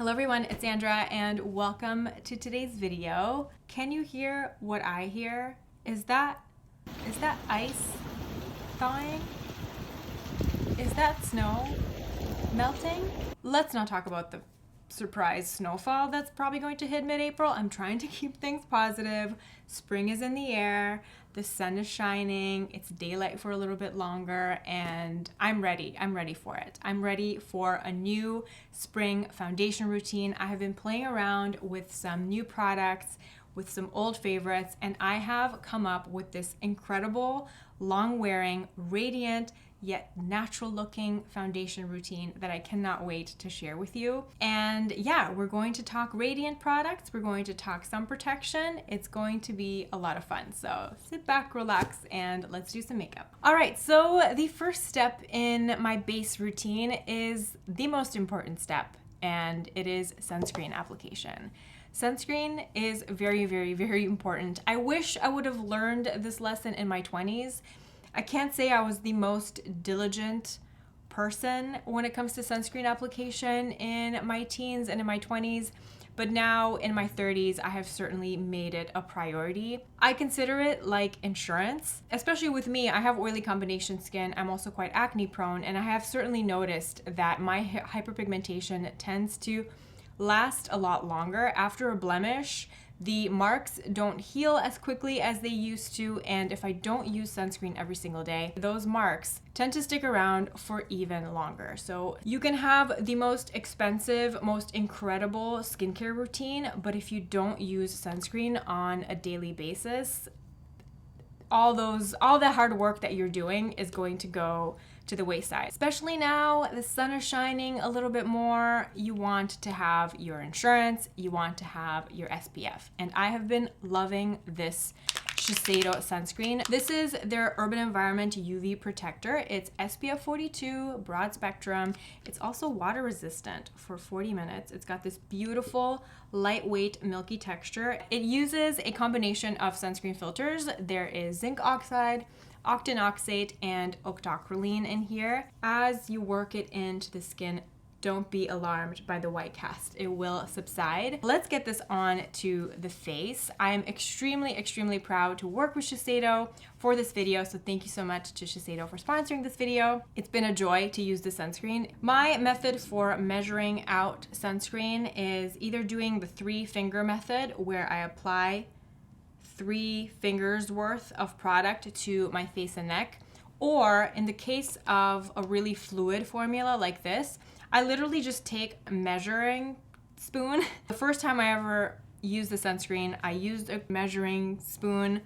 Hello everyone, it's Sandra and welcome to today's video. Can you hear what I hear? Is that ice thawing? Is that snow melting? Let's not talk about the surprise snowfall that's probably going to hit mid-April. I'm trying to keep things positive. Spring is in the air. The sun is shining. It's daylight for a little bit longer and I'm ready. I'm ready for it. I'm ready for a new spring foundation routine. I have been playing around with some new products, with some old favorites, and I have come up with this incredible, long-wearing, radiant, yet natural looking foundation routine that I cannot wait to share with you. And yeah, we're going to talk radiant products. We're going to talk sun protection. It's going to be a lot of fun. So sit back, relax, and let's do some makeup. All right, so the first step in my base routine is the most important step, and it is sunscreen application. Sunscreen is very, very, very important. I wish I would have learned this lesson in my 20s. I can't say I was the most diligent person when it comes to sunscreen application in my teens and in my 20s, but now in my 30s, I have certainly made it a priority. I consider it like insurance, especially with me. I have oily combination skin. I'm also quite acne prone, and I have certainly noticed that my hyperpigmentation tends to last a lot longer. After a blemish, the marks don't heal as quickly as they used to, and if I don't use sunscreen every single day, those marks tend to stick around for even longer. So you can have the most expensive, most incredible skincare routine, but if you don't use sunscreen on a daily basis, all the hard work that you're doing is going to go to the wayside. Especially now, the sun is shining a little bit more. You want to have your insurance, you want to have your SPF. And I have been loving this Shiseido sunscreen. This is their Urban Environment UV Protector. It's SPF 42, broad spectrum. It's also water resistant for 40 minutes. It's got this beautiful, lightweight, milky texture. It uses a combination of sunscreen filters. There is zinc oxide, octinoxate, and octocrylene in here. As you work it into the skin, don't be alarmed by the white cast. It will subside. Let's get this on to the face. I am extremely, extremely proud to work with Shiseido for this video, so thank you so much to Shiseido for sponsoring this video. It's been a joy to use the sunscreen. My method for measuring out sunscreen is either doing the 3-finger method, where I apply 3 fingers worth of product to my face and neck, or in the case of a really fluid formula like this, I literally just take a measuring spoon. The first time I ever used the sunscreen, I used a measuring spoon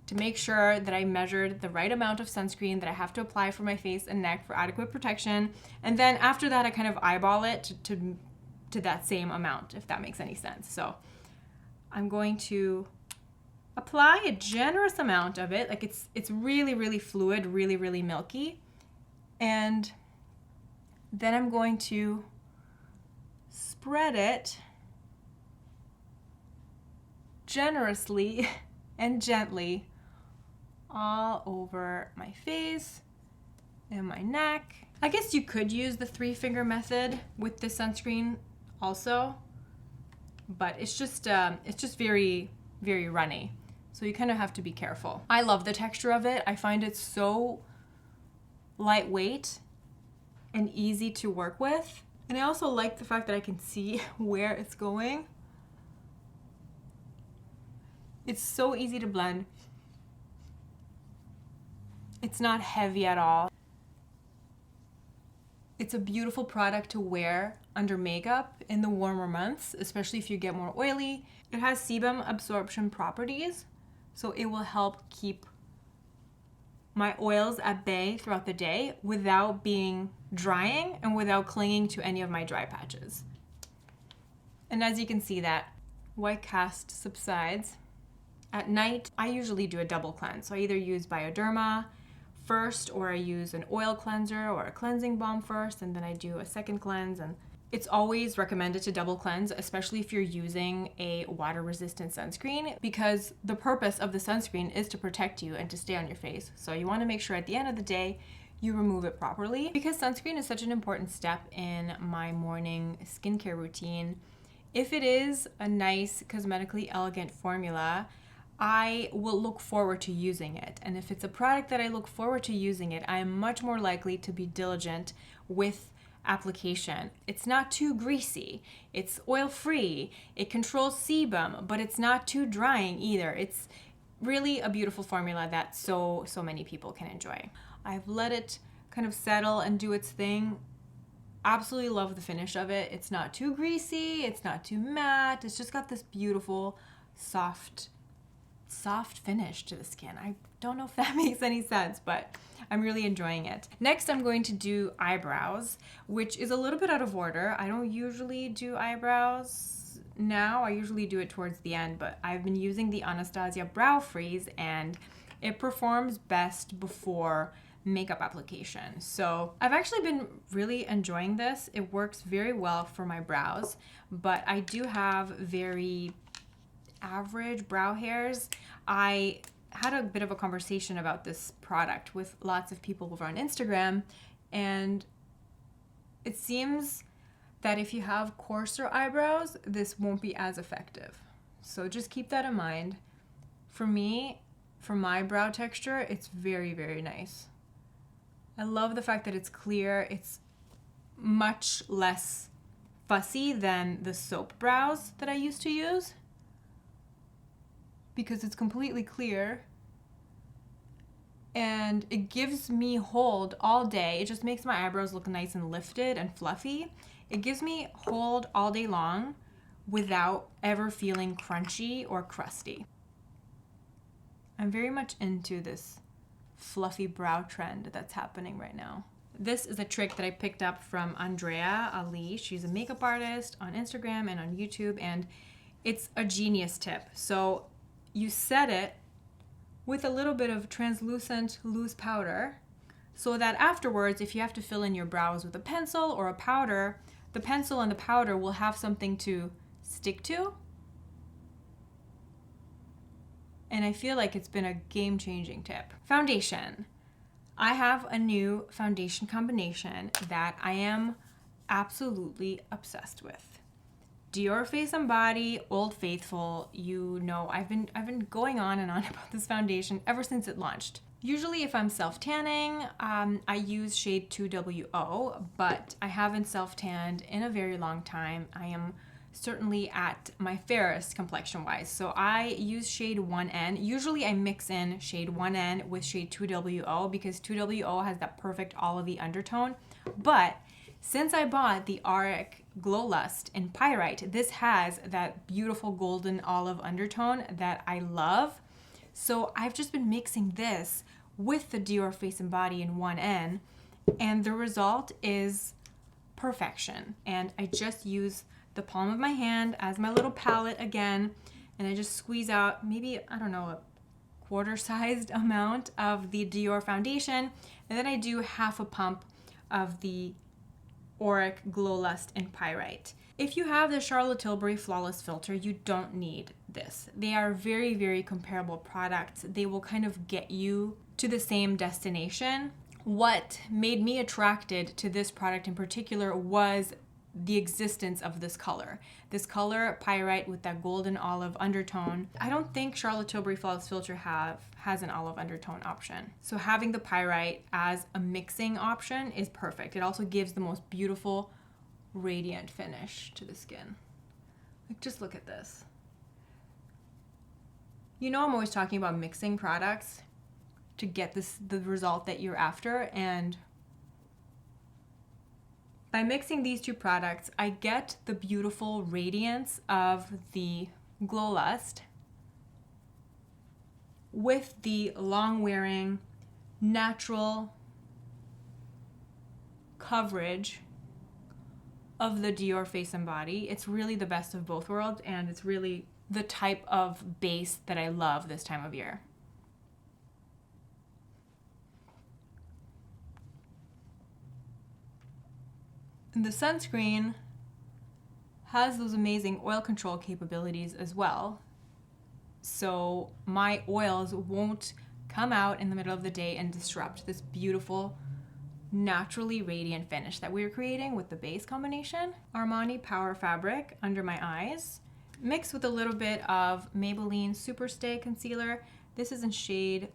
to make sure that I measured the right amount of sunscreen that I have to apply for my face and neck for adequate protection. And then after that, I kind of eyeball it to that same amount, if that makes any sense. So I'm going to apply a generous amount of it. Like it's really, really fluid, really, really milky. And then I'm going to spread it generously and gently all over my face and my neck. I guess you could use the 3-finger method with the sunscreen also, but it's just very, very runny. So you kind of have to be careful. I love the texture of it. I find it so lightweight and easy to work with. And I also like the fact that I can see where it's going. It's so easy to blend. It's not heavy at all. It's a beautiful product to wear under makeup in the warmer months, especially if you get more oily. It has sebum absorption properties, so it will help keep my oils at bay throughout the day without being drying and without clinging to any of my dry patches. And as you can see, that white cast subsides. At night, I usually do a double cleanse. So I either use Bioderma first, or I use an oil cleanser or a cleansing balm first, and then I do a second cleanse. And it's always recommended to double cleanse, especially if you're using a water-resistant sunscreen, because the purpose of the sunscreen is to protect you and to stay on your face. So you want to make sure at the end of the day you remove it properly. Because sunscreen is such an important step in my morning skincare routine, if it is a nice, cosmetically elegant formula, I will look forward to using it. And if it's a product that I look forward to using it, I am much more likely to be diligent with application. It's not too greasy, it's oil-free, it controls sebum, but it's not too drying either. It's really a beautiful formula that so many people can enjoy. I've let it kind of settle and do its thing. Absolutely love the finish of it. It's not too greasy, it's not too matte, it's just got this beautiful soft finish to the skin. I don't know if that makes any sense, but I'm really enjoying it. Next, I'm going to do eyebrows, which is a little bit out of order. I don't usually do eyebrows now. I usually do it towards the end, but I've been using the Anastasia Brow Freeze, and it performs best before makeup application. So I've actually been really enjoying this. It works very well for my brows, but I do have very average brow hairs. I had a bit of a conversation about this product with lots of people over on Instagram, and it seems that if you have coarser eyebrows, this won't be as effective. So just keep that in mind. For me, for my brow texture, it's very, very nice. I love the fact that it's clear. It's much less fussy than the soap brows that I used to use, because it's completely clear and it gives me hold all day. It just makes my eyebrows look nice and lifted and fluffy. It gives me hold all day long without ever feeling crunchy or crusty. I'm very much into this fluffy brow trend that's happening right now. This is a trick that I picked up from Andrea Ali. She's a makeup artist on Instagram and on YouTube, and it's a genius tip. So you set it with a little bit of translucent loose powder so that afterwards, if you have to fill in your brows with a pencil or a powder, the pencil and the powder will have something to stick to. And I feel like it's been a game-changing tip. Foundation. I have a new foundation combination that I am absolutely obsessed with. Dior Face and Body Old Faithful. You know, I've been going on and on about this foundation ever since it launched. Usually if I'm self-tanning, I use shade 2WO, but I haven't self-tanned in a very long time. I am certainly at my fairest complexion-wise, so I use shade 1N. Usually I mix in shade 1N with shade 2WO because 2WO has that perfect olivey undertone, but since I bought the Auric Glow Lust in Pyrite, this has that beautiful golden olive undertone that I love. So I've just been mixing this with the Dior Face and Body in 1N, and the result is perfection. And I just use the palm of my hand as my little palette again, and I just squeeze out maybe, I don't know, a quarter-sized amount of the Dior foundation, and then I do half a pump of the Auric Glow Lust in Pyrite. If you have the Charlotte Tilbury Flawless Filter, you don't need this. They are very, very comparable products. They will kind of get you to the same destination. What made me attracted to this product in particular was the existence of this color. This color, Pyrite, with that golden olive undertone. I don't think Charlotte Tilbury Flawless Filter has an olive undertone option. So having the Pyrite as a mixing option is perfect. It also gives the most beautiful, radiant finish to the skin. Like, just look at this. You know, I'm always talking about mixing products to get the result that you're after, and by mixing these two products, I get the beautiful radiance of the Glow Lust with the long-wearing, natural coverage of the Dior Face and Body. It's really the best of both worlds, and it's really the type of base that I love this time of year. And the sunscreen has those amazing oil control capabilities as well. So my oils won't come out in the middle of the day and disrupt this beautiful naturally radiant finish that we're creating with the base combination. Armani Power Fabric under my eyes, mixed with a little bit of Maybelline SuperStay concealer. This is in shade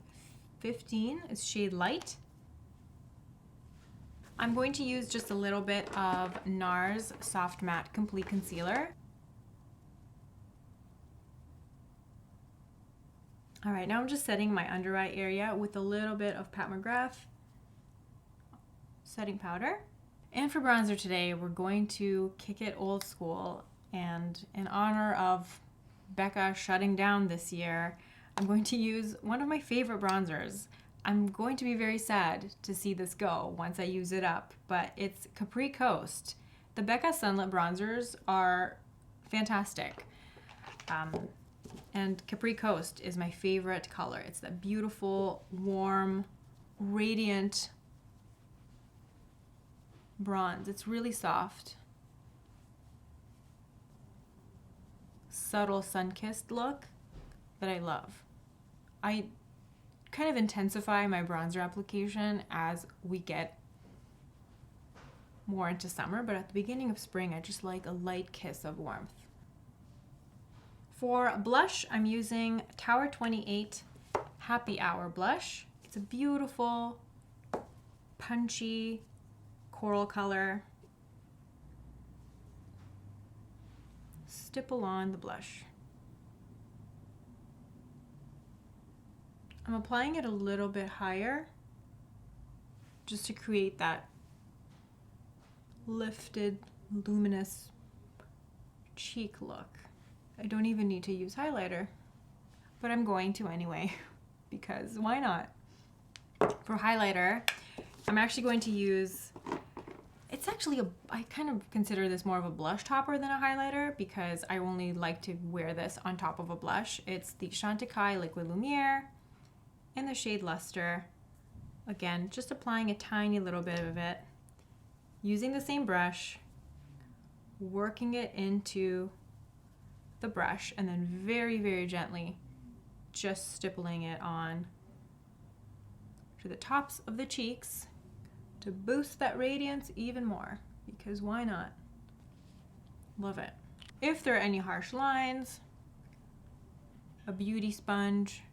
15, it's shade light. I'm going to use just a little bit of NARS Soft Matte Complete Concealer. All right, now I'm just setting my under eye area with a little bit of Pat McGrath setting powder. And for bronzer today, we're going to kick it old school. And in honor of Becca shutting down this year, I'm going to use one of my favorite bronzers. I'm going to be very sad to see this go once I use it up, but it's Capri Coast. The Becca Sunlit bronzers are fantastic. And Capri Coast is my favorite color. It's that beautiful, warm, radiant bronze. It's really soft. Subtle sun-kissed look that I love. I kind of intensify my bronzer application as we get more into summer, but at the beginning of spring, I just like a light kiss of warmth. For blush, I'm using Tower 28 Happy Hour blush. It's a beautiful, punchy coral color. Stipple on the blush. I'm applying it a little bit higher just to create that lifted, luminous cheek look. I don't even need to use highlighter, but I'm going to anyway, because why not? For highlighter, I'm actually going to use, it's actually I kind of consider this more of a blush topper than a highlighter because I only like to wear this on top of a blush. It's the Chantecaille Liquid Lumiere in the shade Luster. Again, just applying a tiny little bit of it, using the same brush, working it into the brush, and then very, very gently just stippling it on to the tops of the cheeks to boost that radiance even more, because why not? Love it. If there are any harsh lines, a beauty sponge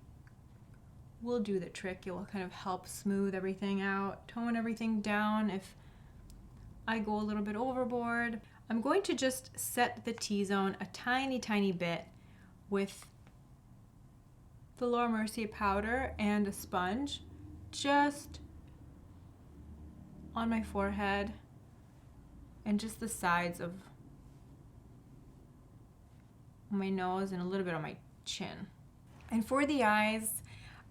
will do the trick. It will kind of help smooth everything out, tone everything down if I go a little bit overboard. I'm going to just set the T-zone a tiny, tiny bit with the Laura Mercier powder and a sponge just on my forehead and just the sides of my nose and a little bit on my chin. And for the eyes,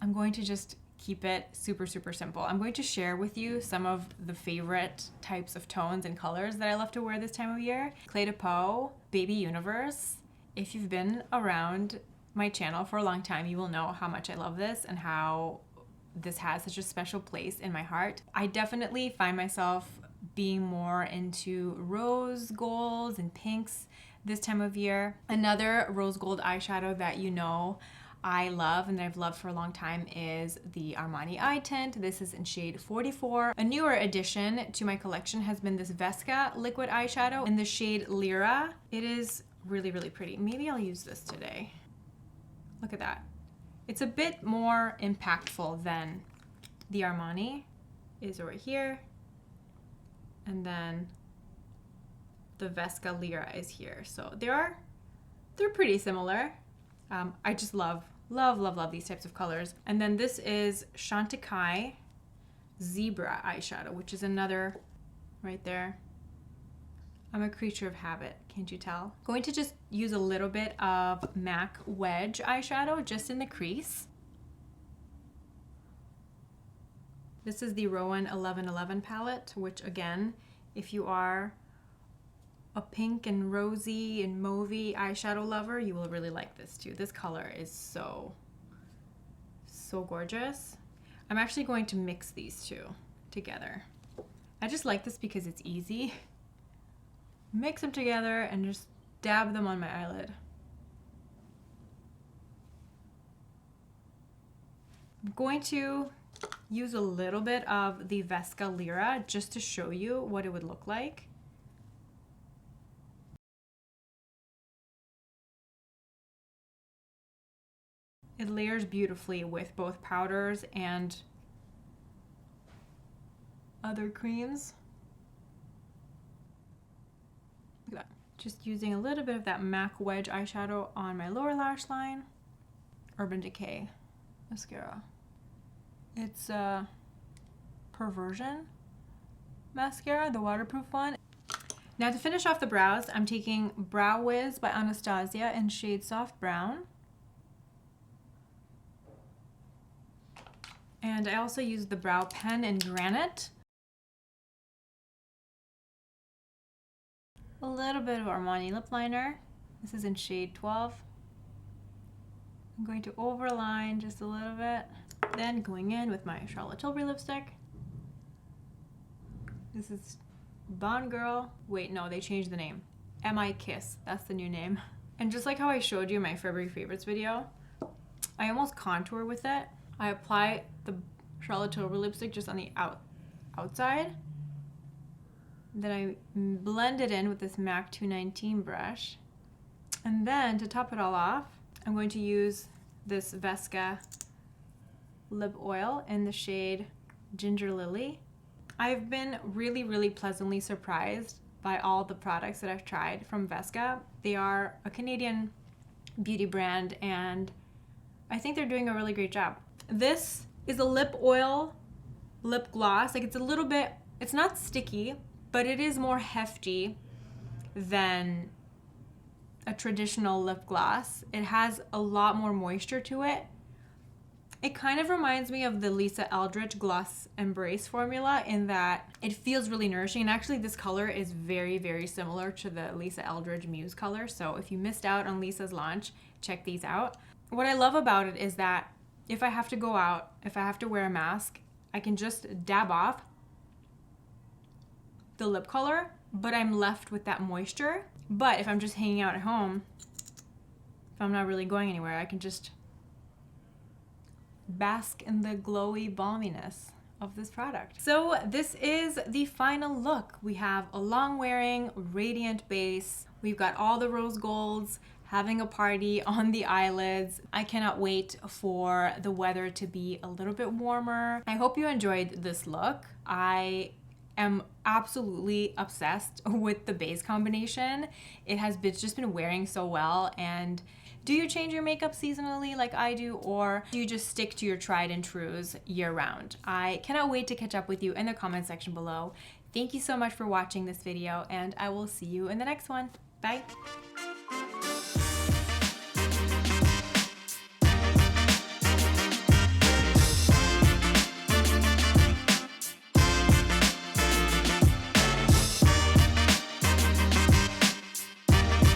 I'm going to just keep it super, super simple. I'm going to share with you some of the favorite types of tones and colors that I love to wear this time of year. Clé de Peau, Baby Universe. If you've been around my channel for a long time, you will know how much I love this and how this has such a special place in my heart. I definitely find myself being more into rose golds and pinks this time of year. Another rose gold eyeshadow that you know I love and that I've loved for a long time is the Armani Eye Tint. This is in shade 44. A newer addition to my collection has been this Vesca liquid eyeshadow in the shade Lyra. It is really, really pretty. Maybe I'll use this today. Look at that. It's a bit more impactful than the Armani is right here. And then the Vesca Lyra is here. So they're pretty similar. I just love these types of colors. And then this is Chantecaille Zebra eyeshadow, which is another right there. I'm a creature of habit, can't you tell? Going to just use a little bit of MAC Wedge eyeshadow just in the crease. This is the Rowan 1111 palette, which again, if you are a pink and rosy and mauvey eyeshadow lover, you will really like this too. This color is so gorgeous. I'm actually going to mix these two together. I just like this because it's easy. Mix them together and just dab them on my eyelid. I'm going to use a little bit of the Vesca Lyra just to show you what it would look like. It layers beautifully with both powders and other creams. Look at that. Just using a little bit of that MAC Wedge eyeshadow on my lower lash line. Urban Decay mascara. It's a Perversion mascara, the waterproof one. Now to finish off the brows, I'm taking Brow Wiz by Anastasia in shade Soft Brown. And I also used the brow pen in Granite. A little bit of Armani Lip Liner. This is in shade 12. I'm going to overline just a little bit. Then going in with my Charlotte Tilbury lipstick. This is Bond Girl. Wait, no, they changed the name. M.I. Kiss, that's the new name. And just like how I showed you in my February favorites video, I almost contour with it. I apply the Charlotte Tilbury lipstick just on the outside. Then I blend it in with this MAC 219 brush. And then to top it all off, I'm going to use this Vesca lip oil in the shade Ginger Lily. I've been really, really pleasantly surprised by all the products that I've tried from Vesca. They are a Canadian beauty brand and I think they're doing a really great job. This is a lip oil lip gloss. Like, it's a little bit, it's not sticky, but it is more hefty than a traditional lip gloss. It has a lot more moisture to it. It kind of reminds me of the Lisa Eldridge Gloss Embrace formula in that it feels really nourishing. And actually this color is very, very similar to the Lisa Eldridge Muse color. So if you missed out on Lisa's launch, check these out. What I love about it is that if I have to go out, if I have to wear a mask, I can just dab off the lip color, but I'm left with that moisture. But if I'm just hanging out at home, if I'm not really going anywhere, I can just bask in the glowy balminess of this product. So this is the final look. We have a long wearing radiant base. We've got all the rose golds, having a party on the eyelids. I cannot wait for the weather to be a little bit warmer. I hope you enjoyed this look. I am absolutely obsessed with the base combination. It has just been wearing so well. And do you change your makeup seasonally like I do, or do you just stick to your tried and trues year round? I cannot wait to catch up with you in the comment section below. Thank you so much for watching this video, and I will see you in the next one. Bye.